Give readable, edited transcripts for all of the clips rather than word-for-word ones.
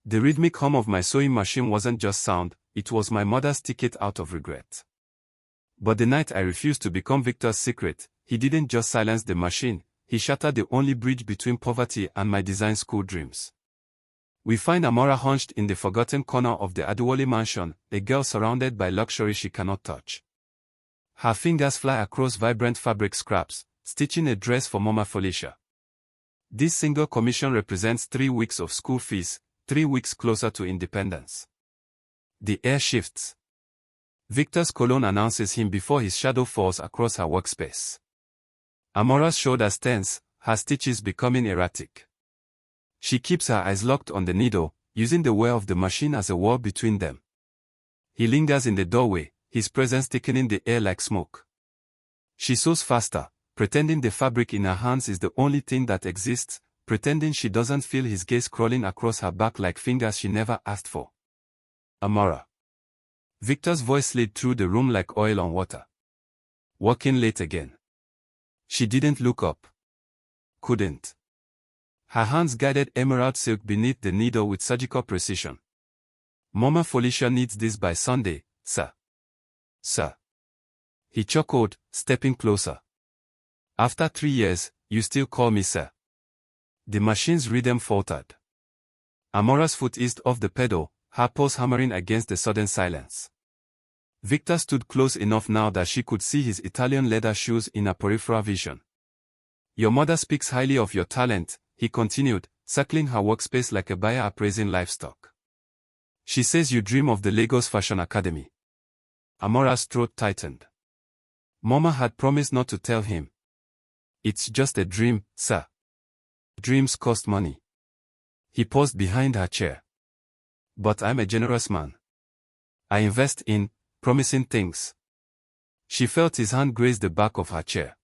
The rhythmic hum of my sewing machine wasn't just sound, it was my mother's ticket out of regret. But the night I refused to become Victor's secret, he didn't just silence the machine, he shattered the only bridge between poverty and my design school dreams. We find Amara hunched in the forgotten corner of the Adewale mansion, a girl surrounded by luxury she cannot touch. Her fingers fly across vibrant fabric scraps, stitching a dress for Mama Felicia. This single commission represents 3 weeks of school fees, 3 weeks closer to independence. The air shifts. Victor's cologne announces him before his shadow falls across her workspace. Amara's shoulders tense, her stitches becoming erratic. She keeps her eyes locked on the needle, using the wear of the machine as a wall between them. He lingers in the doorway, his presence thickening the air like smoke. She sews faster, pretending the fabric in her hands is the only thing that exists, pretending she doesn't feel his gaze crawling across her back like fingers she never asked for. Amara. Victor's voice slid through the room like oil on water. Working late again. She didn't look up. Couldn't. Her hands guided emerald silk beneath the needle with surgical precision. Mama Felicia needs this by Sunday, sir. Sir. He chuckled, stepping closer. After 3 years, you still call me sir. The machine's rhythm faltered. Amara's foot eased off the pedal, her pulse hammering against the sudden silence. Victor stood close enough now that she could see his Italian leather shoes in her peripheral vision. Your mother speaks highly of your talent, he continued, circling her workspace like a buyer appraising livestock. She says you dream of the Lagos Fashion Academy. Amara's throat tightened. Mama had promised not to tell him. It's just a dream, sir. Dreams cost money. He paused behind her chair. But I'm a generous man. I invest in promising things. She felt his hand graze the back of her chair.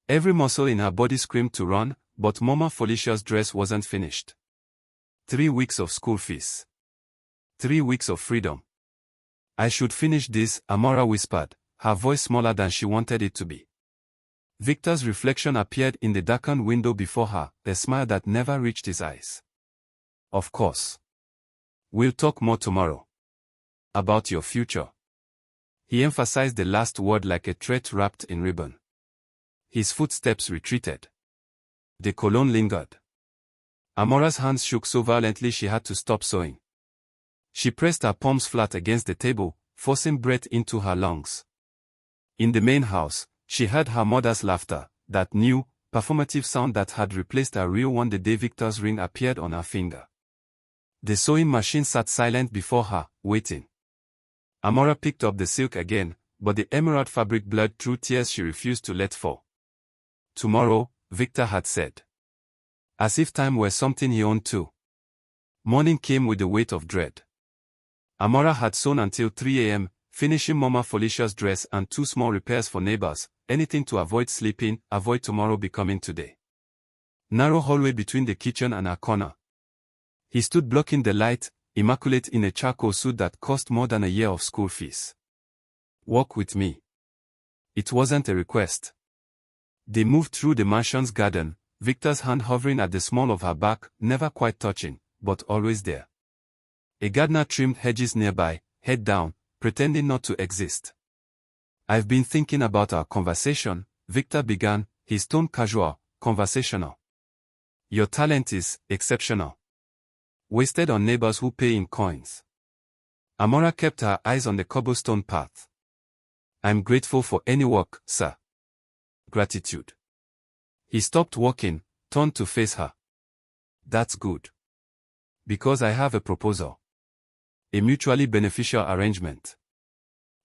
Every muscle in her body screamed to run, but Mama Felicia's dress wasn't finished. 3 weeks of school fees. 3 weeks of freedom. I should finish this, Amara whispered, her voice smaller than she wanted it to be. Victor's reflection appeared in the darkened window before her, a smile that never reached his eyes. Of course. We'll talk more tomorrow. About your future. He emphasized the last word like a threat wrapped in ribbon. His footsteps retreated. The cologne lingered. Amara's hands shook so violently she had to stop sewing. She pressed her palms flat against the table, forcing breath into her lungs. In the main house, she heard her mother's laughter, that new, performative sound that had replaced her real one the day Victor's ring appeared on her finger. The sewing machine sat silent before her, waiting. Amara picked up the silk again, but the emerald fabric blurred through tears she refused to let fall. Tomorrow, Victor had said. As if time were something he owned too. Morning came with the weight of dread. Amara had sewn until 3 a.m., finishing Mama Felicia's dress and 2 small repairs for neighbors, anything to avoid sleeping, avoid tomorrow becoming today. Narrow hallway between the kitchen and her corner. He stood blocking the light, immaculate in a charcoal suit that cost more than a year of school fees. Walk with me. It wasn't a request. They moved through the mansion's garden, Victor's hand hovering at the small of her back, never quite touching, but always there. A gardener trimmed hedges nearby, head down, pretending not to exist. I've been thinking about our conversation, Victor began, his tone casual, conversational. Your talent is exceptional. Wasted on neighbors who pay in coins. Amara kept her eyes on the cobblestone path. I'm grateful for any work, sir. Gratitude. He stopped walking, turned to face her. That's good. Because I have a proposal. A mutually beneficial arrangement.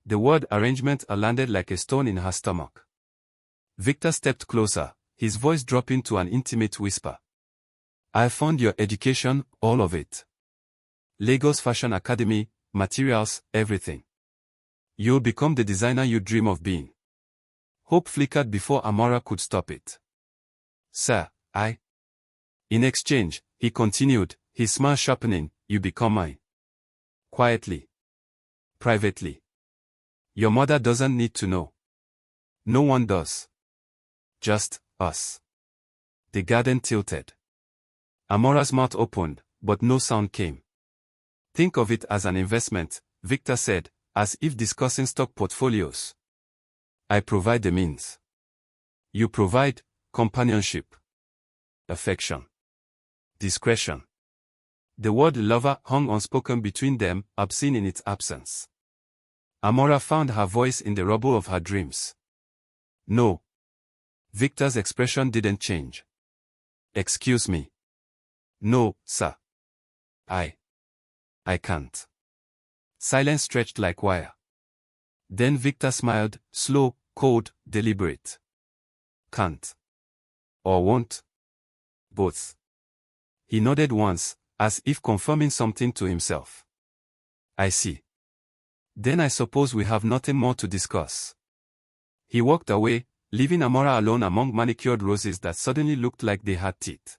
The word arrangement landed like a stone in her stomach. Victor stepped closer, his voice dropping to an intimate whisper. I found your education, all of it. Lagos Fashion Academy, materials, everything. You'll become the designer you dream of being. Hope flickered before Amara could stop it. Sir, In exchange, he continued, his smile sharpening, you become mine. Quietly. Privately. Your mother doesn't need to know. No one does. Just us. The garden tilted. Amara's mouth opened, but no sound came. Think of it as an investment, Victor said, as if discussing stock portfolios. I provide the means. You provide companionship, affection, discretion. The word lover hung unspoken between them, obscene in its absence. Amara found her voice in the rubble of her dreams. No. Victor's expression didn't change. Excuse me. No, sir. I can't. Silence stretched like wire. Then Victor smiled, slow, cold, deliberate. Can't. Or won't. Both. He nodded once, as if confirming something to himself. I see. Then I suppose we have nothing more to discuss. He walked away, leaving Amara alone among manicured roses that suddenly looked like they had teeth.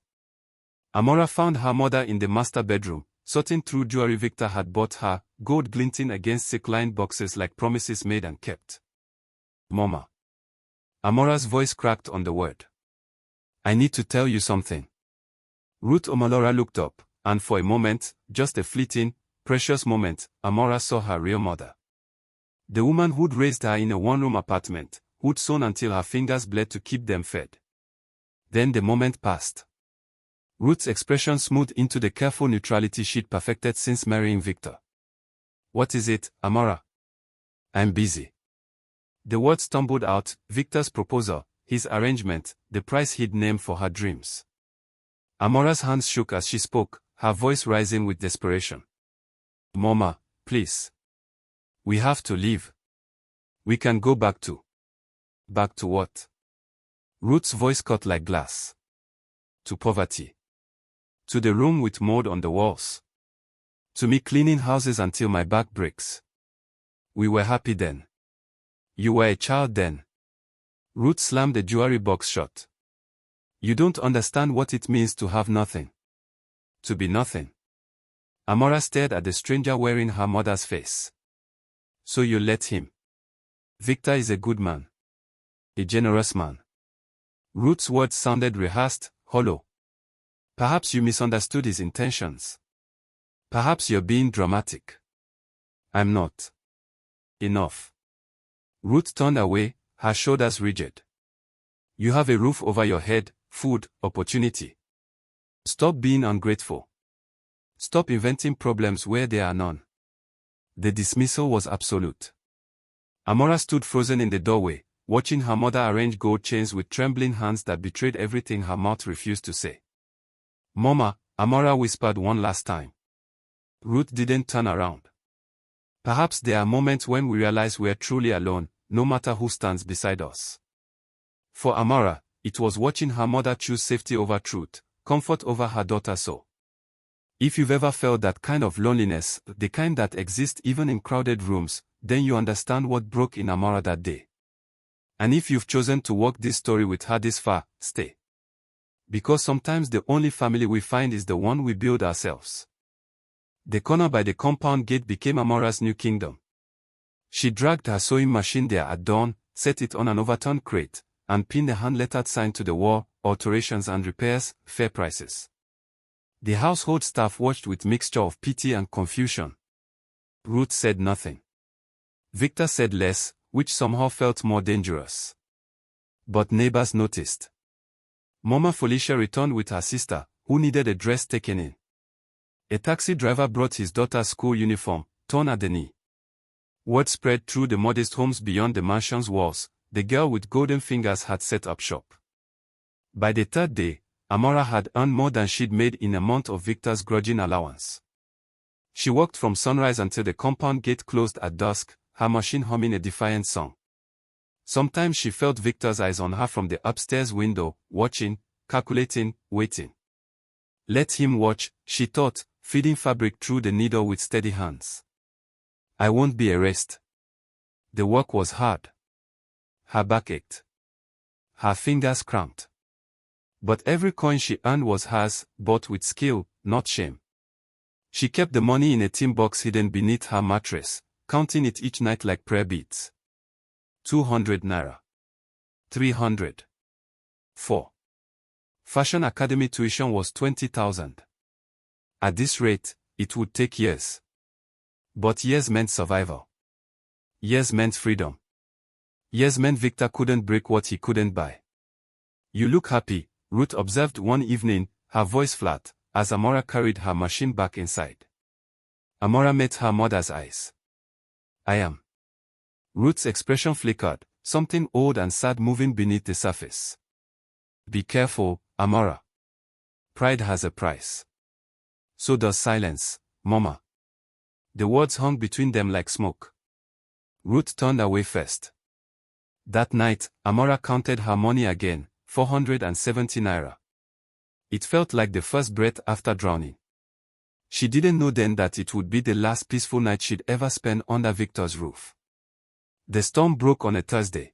Amara found her mother in the master bedroom, sorting through jewelry Victor had bought her, gold glinting against silk-lined boxes like promises made and kept. Mama. Amara's voice cracked on the word. I need to tell you something. Ruth Omalora looked up, and for a moment, just a fleeting, precious moment, Amara saw her real mother. The woman who'd raised her in a one-room apartment, who'd sewn until her fingers bled to keep them fed. Then the moment passed. Ruth's expression smoothed into the careful neutrality she'd perfected since marrying Victor. What is it, Amara? I'm busy. The words stumbled out, Victor's proposal, his arrangement, the price he'd named for her dreams. Amara's hands shook as she spoke, her voice rising with desperation. Mama, please. We have to leave. We can go back to. Back to what? Ruth's voice cut like glass. To poverty. To the room with mold on the walls. To me cleaning houses until my back breaks. We were happy then. You were a child then. Ruth slammed the jewelry box shut. You don't understand what it means to have nothing. To be nothing. Amara stared at the stranger wearing her mother's face. So you let him. Victor is a good man. A generous man. Ruth's words sounded rehearsed, hollow. Perhaps you misunderstood his intentions. Perhaps you're being dramatic. I'm not. Enough. Ruth turned away, her shoulders rigid. You have a roof over your head, food, opportunity. Stop being ungrateful. Stop inventing problems where there are none. The dismissal was absolute. Amara stood frozen in the doorway, watching her mother arrange gold chains with trembling hands that betrayed everything her mouth refused to say. Mama, Amara whispered one last time. Ruth didn't turn around. Perhaps there are moments when we realize we're truly alone, no matter who stands beside us. For Amara, it was watching her mother choose safety over truth, comfort over her daughter so. If you've ever felt that kind of loneliness, the kind that exists even in crowded rooms, then you understand what broke in Amara that day. And if you've chosen to walk this story with her this far, stay. Because sometimes the only family we find is the one we build ourselves. The corner by the compound gate became Amara's new kingdom. She dragged her sewing machine there at dawn, set it on an overturned crate, and pinned a hand-lettered sign to the wall, alterations and repairs, fair prices. The household staff watched with mixture of pity and confusion. Ruth said nothing. Victor said less, which somehow felt more dangerous. But neighbors noticed. Mama Felicia returned with her sister, who needed a dress taken in. A taxi driver brought his daughter's school uniform, torn at the knee. Word spread through the modest homes beyond the mansion's walls, the girl with golden fingers had set up shop. By the third day, Amara had earned more than she'd made in a month of Victor's grudging allowance. She worked from sunrise until the compound gate closed at dusk, her machine humming a defiant song. Sometimes she felt Victor's eyes on her from the upstairs window, watching, calculating, waiting. Let him watch, she thought, feeding fabric through the needle with steady hands. I won't be erased. The work was hard. Her back ached. Her fingers cramped. But every coin she earned was hers, bought with skill, not shame. She kept the money in a tin box hidden beneath her mattress, counting it each night like prayer beads. 200 naira. 300. 4. Fashion Academy tuition was 20,000. At this rate, it would take years. But years meant survival. Years meant freedom. Years meant Victor couldn't break what he couldn't buy. You look happy, Ruth observed one evening, her voice flat, as Amara carried her machine back inside. Amara met her mother's eyes. I am. Ruth's expression flickered, something old and sad moving beneath the surface. Be careful, Amara. Pride has a price. So does silence, Mama. The words hung between them like smoke. Ruth turned away first. That night, Amara counted her money again, 470 naira. It felt like the first breath after drowning. She didn't know then that it would be the last peaceful night she'd ever spend under Victor's roof. The storm broke on a Thursday.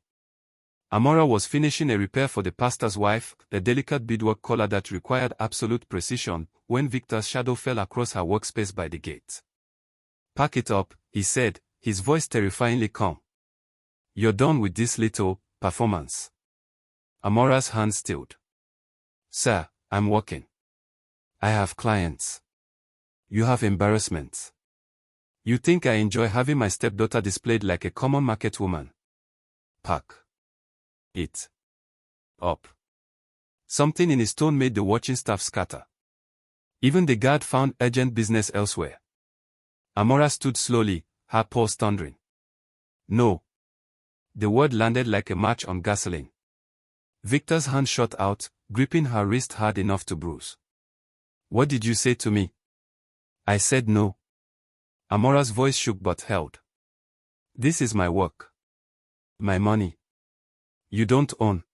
Amara was finishing a repair for the pastor's wife, a delicate beadwork collar that required absolute precision, when Victor's shadow fell across her workspace by the gate. Pack it up, he said, his voice terrifyingly calm. You're done with this little performance. Amara's hand stilled. Sir, I'm working. I have clients. You have embarrassments. You think I enjoy having my stepdaughter displayed like a common market woman? Pack it up. Something in his tone made the watching staff scatter. Even the guard found urgent business elsewhere. Amara stood slowly, her pulse thundering. No. The word landed like a match on gasoline. Victor's hand shot out, gripping her wrist hard enough to bruise. What did you say to me? I said no. Amara's voice shook but held. This is my work. My money. You don't own.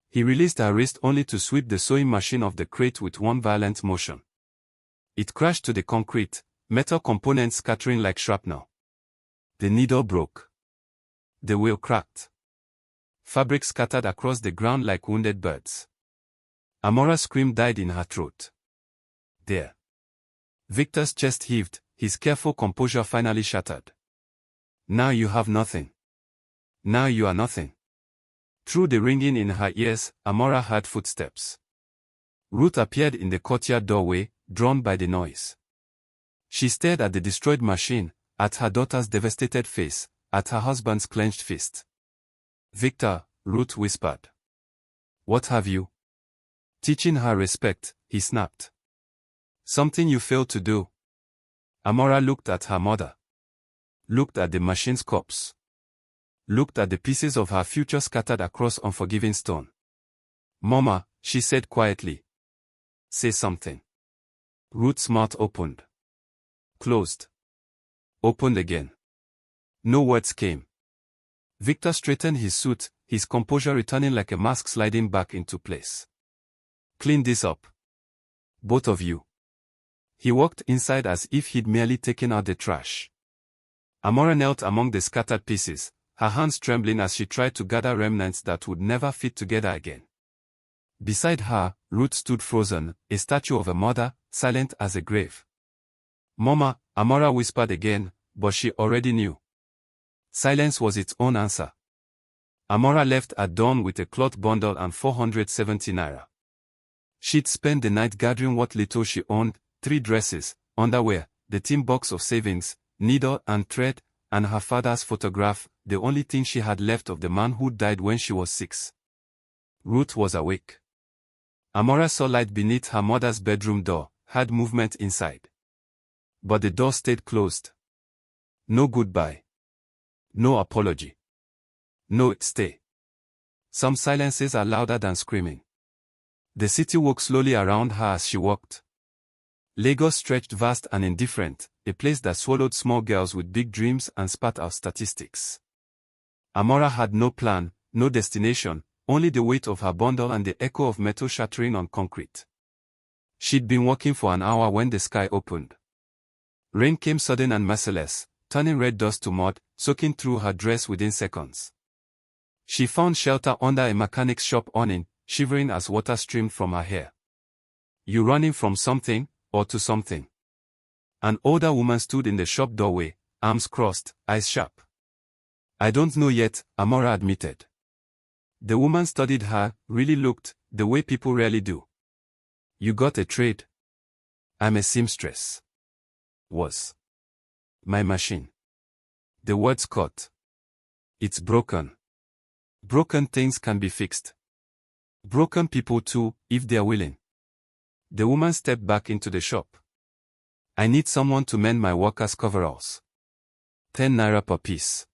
He released her wrist only to sweep the sewing machine off the crate with one violent motion. It crashed to the concrete, metal components scattering like shrapnel. The needle broke. The wheel cracked. Fabric scattered across the ground like wounded birds. Amara's scream died in her throat. There. Victor's chest heaved, his careful composure finally shattered. Now you have nothing. Now you are nothing. Through the ringing in her ears, Amara heard footsteps. Ruth appeared in the courtyard doorway, drawn by the noise. She stared at the destroyed machine, at her daughter's devastated face, at her husband's clenched fist. Victor, Ruth whispered. What have you? Teaching her respect, he snapped. Something you failed to do. Amara looked at her mother. Looked at the machine's corpse. Looked at the pieces of her future scattered across unforgiving stone. Mama, she said quietly. Say something. Ruth's mouth opened. Closed. Opened again. No words came. Victor straightened his suit, his composure returning like a mask sliding back into place. Clean this up. Both of you. He walked inside as if he'd merely taken out the trash. Amara knelt among the scattered pieces, her hands trembling as she tried to gather remnants that would never fit together again. Beside her, Ruth stood frozen, a statue of a mother, silent as a grave. Mama, Amara whispered again, but she already knew. Silence was its own answer. Amara left at dawn with a cloth bundle and 470 naira. She'd spent the night gathering what little she owned, 3 dresses, underwear, the tin box of savings, needle and thread, and her father's photograph, the only thing she had left of the man who died when she was 6. Ruth was awake. Amara saw light beneath her mother's bedroom door, heard movement inside. But the door stayed closed. No goodbye. No apology. No stay. Some silences are louder than screaming. The city woke slowly around her as she walked. Lagos stretched vast and indifferent, a place that swallowed small girls with big dreams and spat out statistics. Amara had no plan, no destination, only the weight of her bundle and the echo of metal shattering on concrete. She'd been walking for an hour when the sky opened. Rain came sudden and merciless, turning red dust to mud, soaking through her dress within seconds. She found shelter under a mechanic's shop awning, shivering as water streamed from her hair. You running from something, or to something? An older woman stood in the shop doorway, arms crossed, eyes sharp. I don't know yet, Amara admitted. The woman studied her, really looked, the way people rarely do. You got a trade? I'm a seamstress. Was. My machine. The words caught. It's broken. Broken things can be fixed. Broken people too, if they are willing. The woman stepped back into the shop. I need someone to mend my workers' coveralls. 10 naira per piece.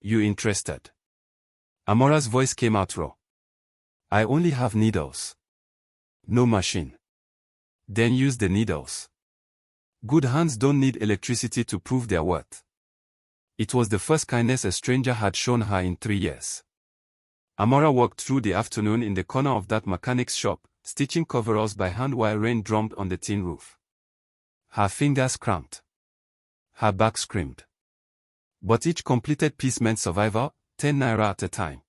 You interested? Amara's voice came out raw. I only have needles. No machine. Then use the needles. Good hands don't need electricity to prove their worth. It was the first kindness a stranger had shown her in 3 years. Amara walked through the afternoon in the corner of that mechanic's shop, stitching coveralls by hand while rain drummed on the tin roof. Her fingers cramped. Her back screamed. But each completed piece meant survival, 10 naira at a time.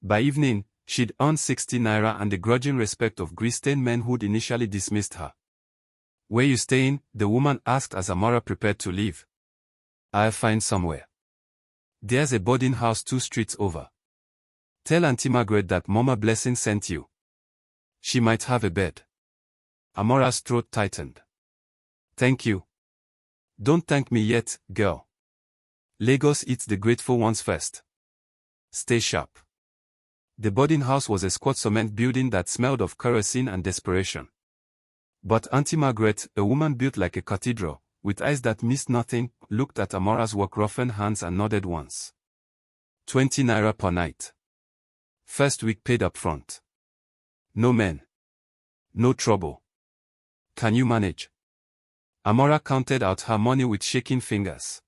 By evening, she'd earned 60 naira and the grudging respect of grease-stained men who'd initially dismissed her. Where you staying? The woman asked as Amara prepared to leave. I'll find somewhere. There's a boarding house 2 streets over. Tell Auntie Margaret that Mama Blessing sent you. She might have a bed. Amara's throat tightened. Thank you. Don't thank me yet, girl. Lagos eats the grateful ones first. Stay sharp. The boarding house was a squat cement building that smelled of kerosene and desperation. But Auntie Margaret, a woman built like a cathedral, with eyes that missed nothing, looked at Amara's work-roughened hands and nodded once. 20 naira per night. First week paid up front. No men. No trouble. Can you manage? Amara counted out her money with shaking fingers.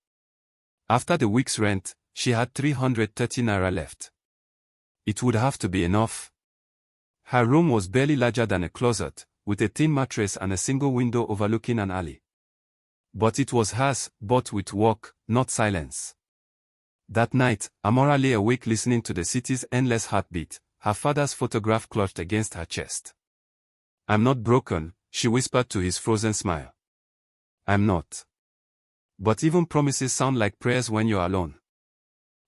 After the week's rent, she had 330 naira left. It would have to be enough. Her room was barely larger than a closet, with a thin mattress and a single window overlooking an alley. But it was hers, bought with work, not silence. That night, Amara lay awake listening to the city's endless heartbeat, her father's photograph clutched against her chest. I'm not broken, she whispered to his frozen smile. I'm not. But even promises sound like prayers when you're alone.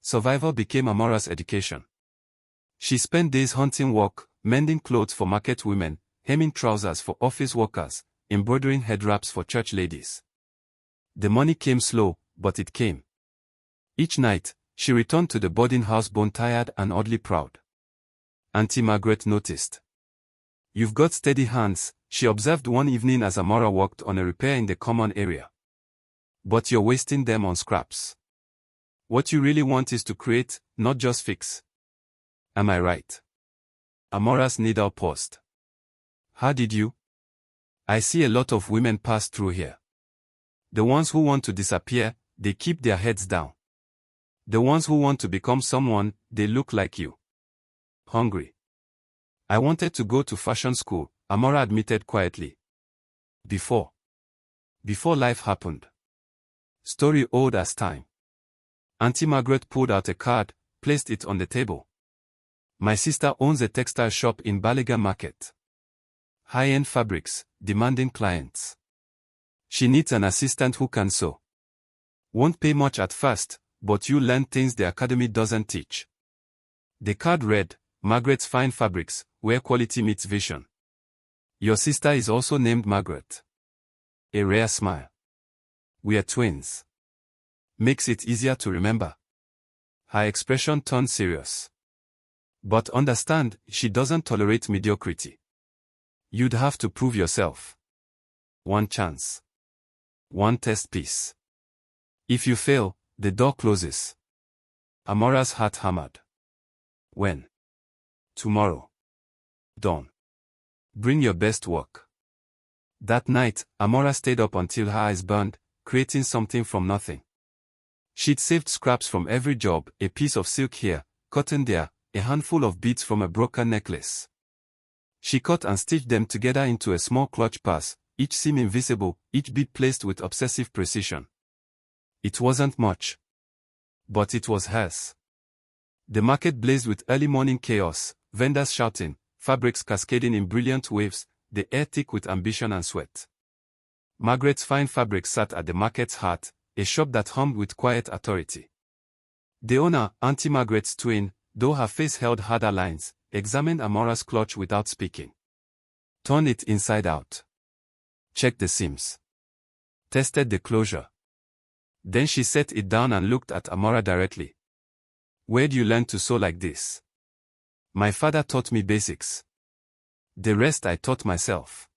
Survival became Amara's education. She spent days hunting work, mending clothes for market women, hemming trousers for office workers, embroidering head wraps for church ladies. The money came slow, but it came. Each night, she returned to the boarding house bone-tired and oddly proud. Auntie Margaret noticed. You've got steady hands, she observed one evening as Amara worked on a repair in the common area. But you're wasting them on scraps. What you really want is to create, not just fix. Am I right? Amara's needle paused. How did you? I see a lot of women pass through here. The ones who want to disappear, they keep their heads down. The ones who want to become someone, they look like you. Hungry. I wanted to go to fashion school, Amara admitted quietly. Before life happened. Story old as time. Auntie Margaret pulled out a card, placed it on the table. My sister owns a textile shop in Baliga Market. High-end fabrics, demanding clients. She needs an assistant who can sew. Won't pay much at first, but you'll learn things the academy doesn't teach. The card read, Margaret's Fine Fabrics, where quality meets vision. Your sister is also named Margaret. A rare smile. We are twins. Makes it easier to remember. Her expression turned serious. But understand, she doesn't tolerate mediocrity. You'd have to prove yourself. One chance. One test piece. If you fail, the door closes. Amara's heart hammered. When? Tomorrow. Dawn. Bring your best work. That night, Amara stayed up until her eyes burned, creating something from nothing. She'd saved scraps from every job, a piece of silk here, cotton there, a handful of beads from a broken necklace. She cut and stitched them together into a small clutch purse, each seam invisible, each bead placed with obsessive precision. It wasn't much. But it was hers. The market blazed with early morning chaos, vendors shouting, fabrics cascading in brilliant waves, the air thick with ambition and sweat. Margaret's Fine Fabrics sat at the market's heart, a shop that hummed with quiet authority. The owner, Auntie Margaret's twin, though her face held harder lines, examined Amara's clutch without speaking. Turn it inside out. Checked the seams. Tested the closure. Then she set it down and looked at Amara directly. Where do you learn to sew like this? My father taught me basics. The rest I taught myself.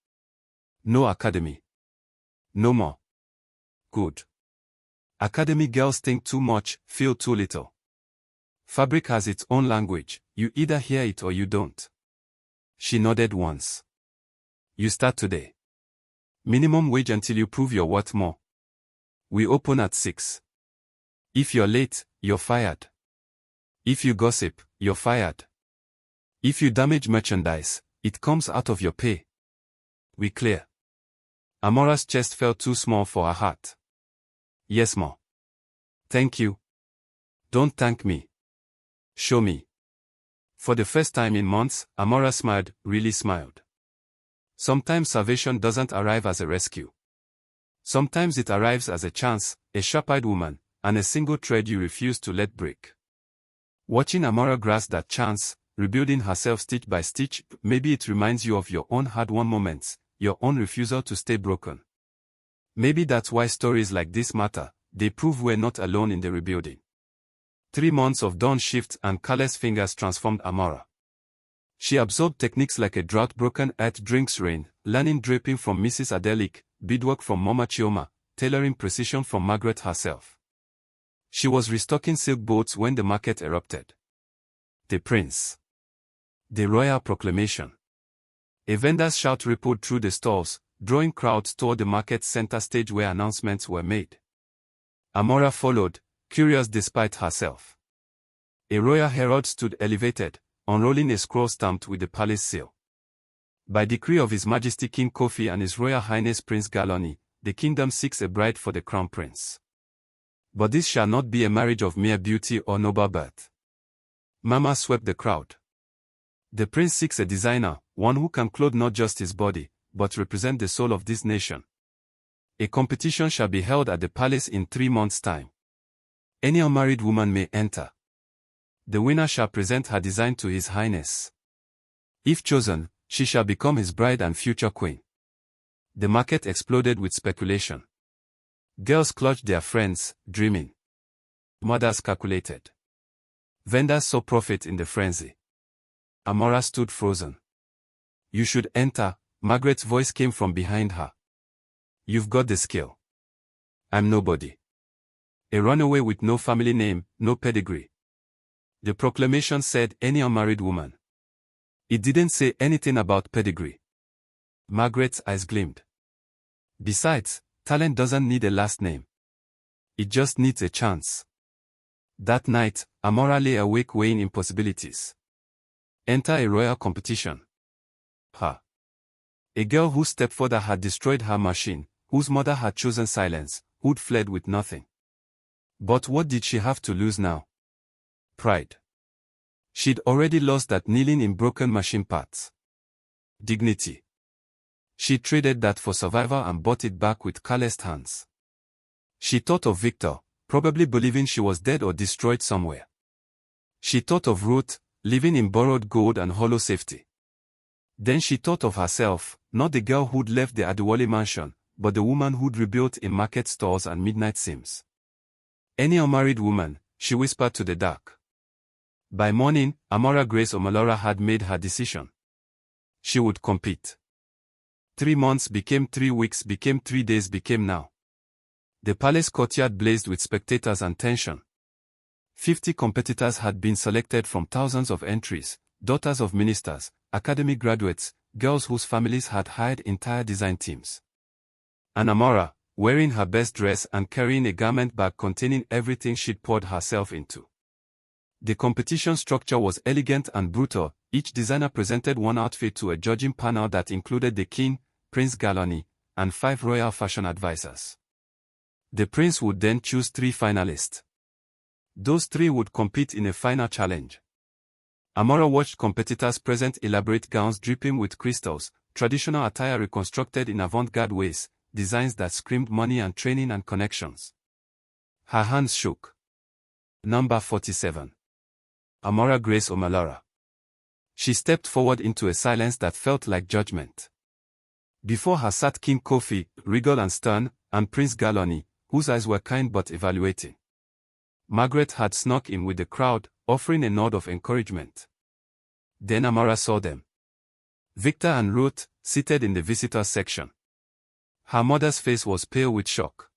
No academy. No more. Good. Academy girls think too much, feel too little. Fabric has its own language, you either hear it or you don't. She nodded once. You start today. Minimum wage until you prove you're worth more. We open at 6. If you're late, you're fired. If you gossip, you're fired. If you damage merchandise, it comes out of your pay. We clear. Amara's chest felt too small for her heart. Yes, ma. Thank you. Don't thank me. Show me. For the first time in months, Amara smiled, really smiled. Sometimes salvation doesn't arrive as a rescue. Sometimes it arrives as a chance, a sharp-eyed woman, and a single thread you refuse to let break. Watching Amara grasp that chance, rebuilding herself stitch by stitch, maybe it reminds you of your own hard-won moments, your own refusal to stay broken. Maybe that's why stories like this matter, they prove we're not alone in the rebuilding. 3 months of dawn shifts and careless fingers transformed Amara. She absorbed techniques like a drought-broken earth drinks rain, learning draping from Mrs. Adelik, beadwork from Mama Chioma, tailoring precision from Margaret herself. She was restocking silk boats when the market erupted. The prince. The royal proclamation. A vendor's shout rippled through the stalls, drawing crowds toward the market's center stage where announcements were made. Amara followed, curious despite herself. A royal herald stood elevated, unrolling a scroll stamped with the palace seal. By decree of His Majesty King Kofi and His Royal Highness Prince Galoni, the kingdom seeks a bride for the crown prince. But this shall not be a marriage of mere beauty or noble birth. Mama swept the crowd. The prince seeks a designer, one who can clothe not just his body, but represent the soul of this nation. A competition shall be held at the palace in 3 months' time. Any unmarried woman may enter. The winner shall present her design to His Highness. If chosen, she shall become his bride and future queen. The market exploded with speculation. Girls clutched their friends, dreaming. Mothers calculated. Vendors saw profit in the frenzy. Amara stood frozen. You should enter, Margaret's voice came from behind her. You've got the skill. I'm nobody. A runaway with no family name, no pedigree. The proclamation said any unmarried woman. It didn't say anything about pedigree. Margaret's eyes gleamed. Besides, talent doesn't need a last name. It just needs a chance. That night, Amara lay awake weighing impossibilities. Enter a royal competition. Her. A girl whose stepfather had destroyed her machine, whose mother had chosen silence, who'd fled with nothing. But what did she have to lose now? Pride. She'd already lost that kneeling in broken machine parts. Dignity. She traded that for survival and bought it back with calloused hands. She thought of Victor, probably believing she was dead or destroyed somewhere. She thought of Ruth, living in borrowed gold and hollow safety. Then she thought of herself, not the girl who'd left the Adewale mansion, but the woman who'd rebuilt in market stalls and midnight sims. Any unmarried woman, she whispered to the dark. By morning, Amara Grace Omalora had made her decision. She would compete. 3 months became 3 weeks became 3 days became now. The palace courtyard blazed with spectators and tension. 50 competitors had been selected from thousands of entries, daughters of ministers, academy graduates, girls whose families had hired entire design teams. And Amara, wearing her best dress and carrying a garment bag containing everything she'd poured herself into. The competition structure was elegant and brutal. Each designer presented one outfit to a judging panel that included the king, Prince Galoni, and 5 royal fashion advisors. The prince would then choose 3 finalists. Those 3 would compete in a final challenge. Amara watched competitors present elaborate gowns dripping with crystals, traditional attire reconstructed in avant-garde ways, designs that screamed money and training and connections. Her hands shook. Number 47. Amara Grace Omalora. She stepped forward into a silence that felt like judgment. Before her sat King Kofi, regal and stern, and Prince Galoni, whose eyes were kind but evaluating. Margaret had snuck in with the crowd, offering a nod of encouragement. Then Amara saw them. Victor and Ruth, seated in the visitor section. Her mother's face was pale with shock.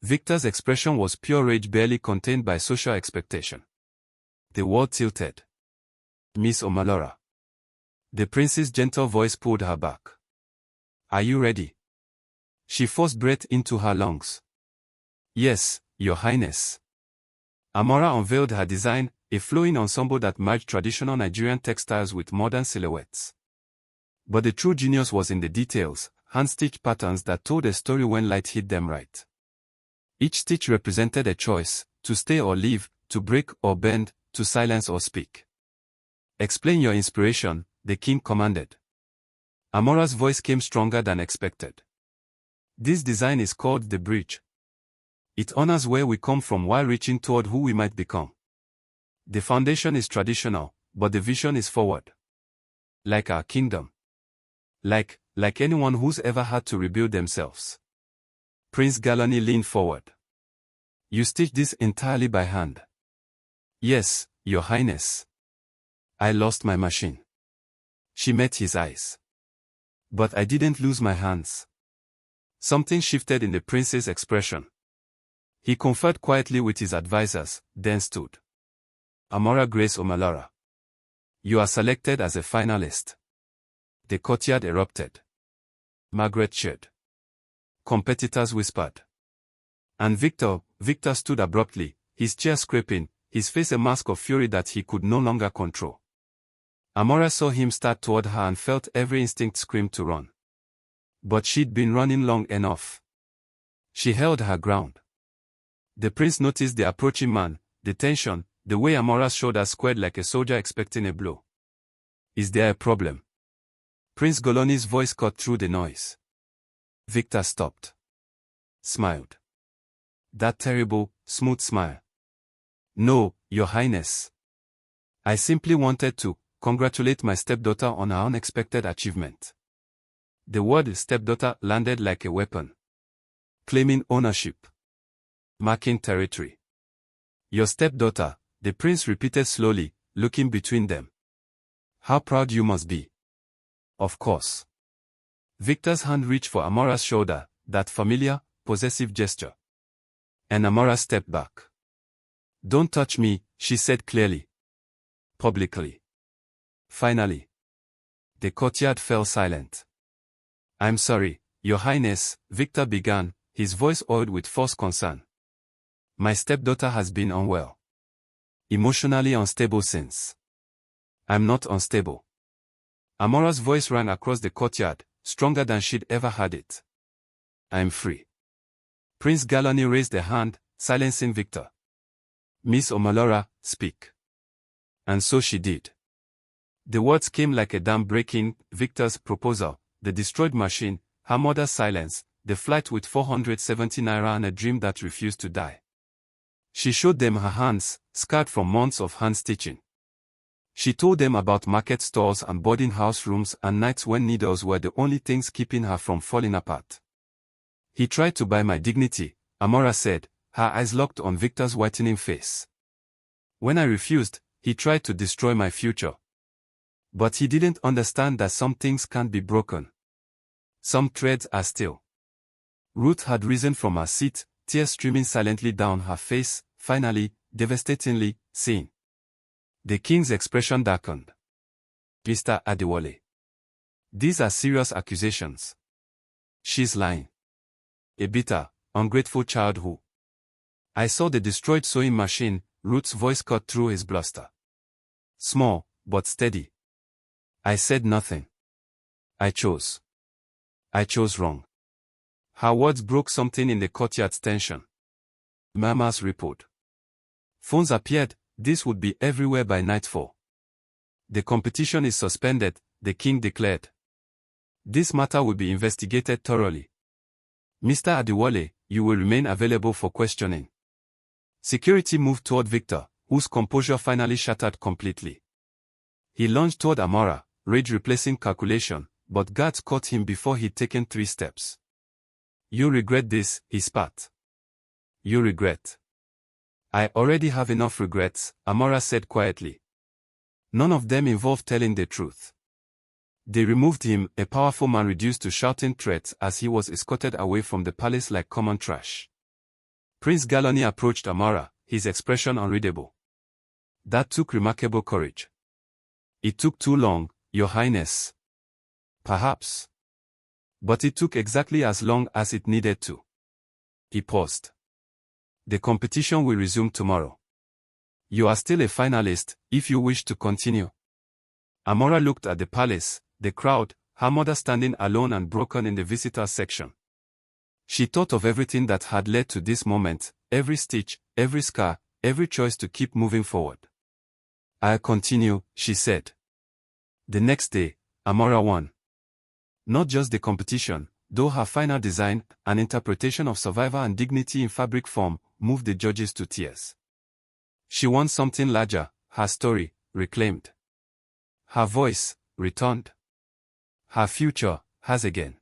Victor's expression was pure rage barely contained by social expectation. The world tilted. Miss Omalora. The prince's gentle voice pulled her back. Are you ready? She forced breath into her lungs. Yes, Your Highness. Amara unveiled her design, a flowing ensemble that merged traditional Nigerian textiles with modern silhouettes. But the true genius was in the details, hand-stitched patterns that told a story when light hit them right. Each stitch represented a choice, to stay or leave, to break or bend, to silence or speak. Explain your inspiration, the king commanded. Amara's voice came stronger than expected. This design is called the bridge. It honors where we come from while reaching toward who we might become. The foundation is traditional, but the vision is forward. Like our kingdom. Like anyone who's ever had to rebuild themselves. Prince Galani leaned forward. You stitched this entirely by hand. Yes, Your Highness. I lost my machine. She met his eyes. But I didn't lose my hands. Something shifted in the prince's expression. He conferred quietly with his advisors, then stood. Amara Grace Omalora. You are selected as a finalist. The courtyard erupted. Margaret cheered. Competitors whispered. And Victor stood abruptly, his chair scraping, his face a mask of fury that he could no longer control. Amara saw him start toward her and felt every instinct scream to run. But she'd been running long enough. She held her ground. The prince noticed the approaching man, the tension, the way Amara's shoulders squared like a soldier expecting a blow. Is there a problem? Prince Goloni's voice cut through the noise. Victor stopped. Smiled. That terrible, smooth smile. No, Your Highness. I simply wanted to congratulate my stepdaughter on her unexpected achievement. The word stepdaughter landed like a weapon. Claiming ownership. Marking territory. Your stepdaughter, the prince repeated slowly, looking between them. How proud you must be. Of course. Victor's hand reached for Amara's shoulder, that familiar, possessive gesture. And Amara stepped back. Don't touch me, she said clearly. Publicly. Finally. The courtyard fell silent. I'm sorry, Your Highness, Victor began, his voice oiled with forced concern. My stepdaughter has been unwell. Emotionally unstable since. I'm not unstable. Amara's voice rang across the courtyard, stronger than she'd ever had it. I'm free. Prince Galani raised a hand, silencing Victor. Miss Omalora, speak. And so she did. The words came like a dam breaking, Victor's proposal, the destroyed machine, her mother's silence, the flight with 470 naira and a dream that refused to die. She showed them her hands, scarred from months of hand-stitching. She told them about market stalls and boarding house rooms and nights when needles were the only things keeping her from falling apart. He tried to buy my dignity, Amara said, her eyes locked on Victor's whitening face. When I refused, he tried to destroy my future. But he didn't understand that some things can't be broken. Some threads are still. Ruth had risen from her seat, tears streaming silently down her face, finally, devastatingly, saying. The king's expression darkened. Mr. Adewale. These are serious accusations. She's lying. A bitter, ungrateful child who. I saw the destroyed sewing machine, Ruth's voice cut through his bluster. Small, but steady. I said nothing. I chose. I chose wrong. Her words broke something in the courtyard's tension. Murmurs rippled. Phones appeared, this would be everywhere by nightfall. The competition is suspended, the king declared. This matter will be investigated thoroughly. Mr. Adewale, you will remain available for questioning. Security moved toward Victor, whose composure finally shattered completely. He lunged toward Amara, rage replacing calculation, but guards caught him before he'd taken 3 steps. You regret this, he spat. You regret. I already have enough regrets, Amara said quietly. None of them involved telling the truth. They removed him, a powerful man reduced to shouting threats as he was escorted away from the palace like common trash. Prince Galani approached Amara, his expression unreadable. That took remarkable courage. It took too long, Your Highness. Perhaps. But it took exactly as long as it needed to. He paused. The competition will resume tomorrow. You are still a finalist, if you wish to continue. Amara looked at the palace, the crowd, her mother standing alone and broken in the visitor section. She thought of everything that had led to this moment, every stitch, every scar, every choice to keep moving forward. I'll continue, she said. The next day, Amara won. Not just the competition, though her final design, an interpretation of survival and dignity in fabric form, moved the judges to tears. She won something larger, her story, reclaimed. Her voice, returned. Her future, hers again.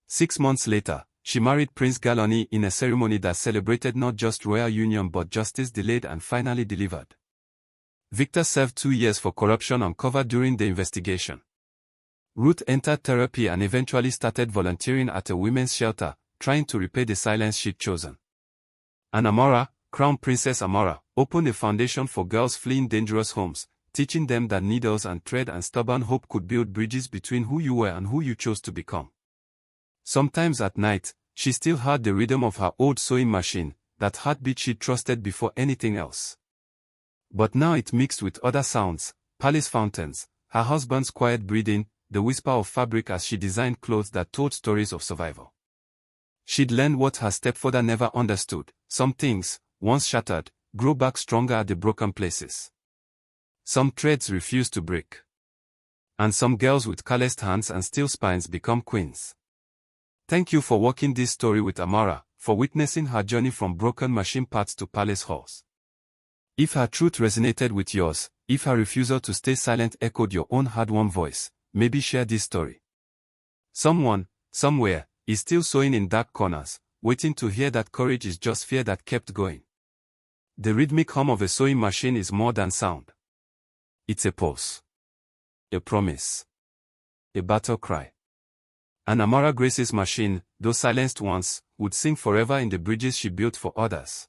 6 months later, she married Prince Galani in a ceremony that celebrated not just royal union but justice delayed and finally delivered. Victor served 2 years for corruption uncovered during the investigation. Ruth entered therapy and eventually started volunteering at a women's shelter, trying to repay the silence she'd chosen. And Amara, Crown Princess Amara, opened a foundation for girls fleeing dangerous homes, teaching them that needles and thread and stubborn hope could build bridges between who you were and who you chose to become. Sometimes at night, she still heard the rhythm of her old sewing machine, that heartbeat she trusted before anything else. But now it mixed with other sounds, palace fountains, her husband's quiet breathing, the whisper of fabric as she designed clothes that told stories of survival. She'd learned what her stepfather never understood: some things, once shattered, grow back stronger at the broken places. Some threads refuse to break. And some girls with calloused hands and steel spines become queens. Thank you for walking this story with Amara, for witnessing her journey from broken machine parts to palace halls. If her truth resonated with yours, if her refusal to stay silent echoed your own hard-won voice, maybe share this story. Someone, somewhere, is still sewing in dark corners, waiting to hear that courage is just fear that kept going. The rhythmic hum of a sewing machine is more than sound. It's a pulse. A promise. A battle cry. And Amara Grace's machine, though silenced once, would sing forever in the bridges she built for others.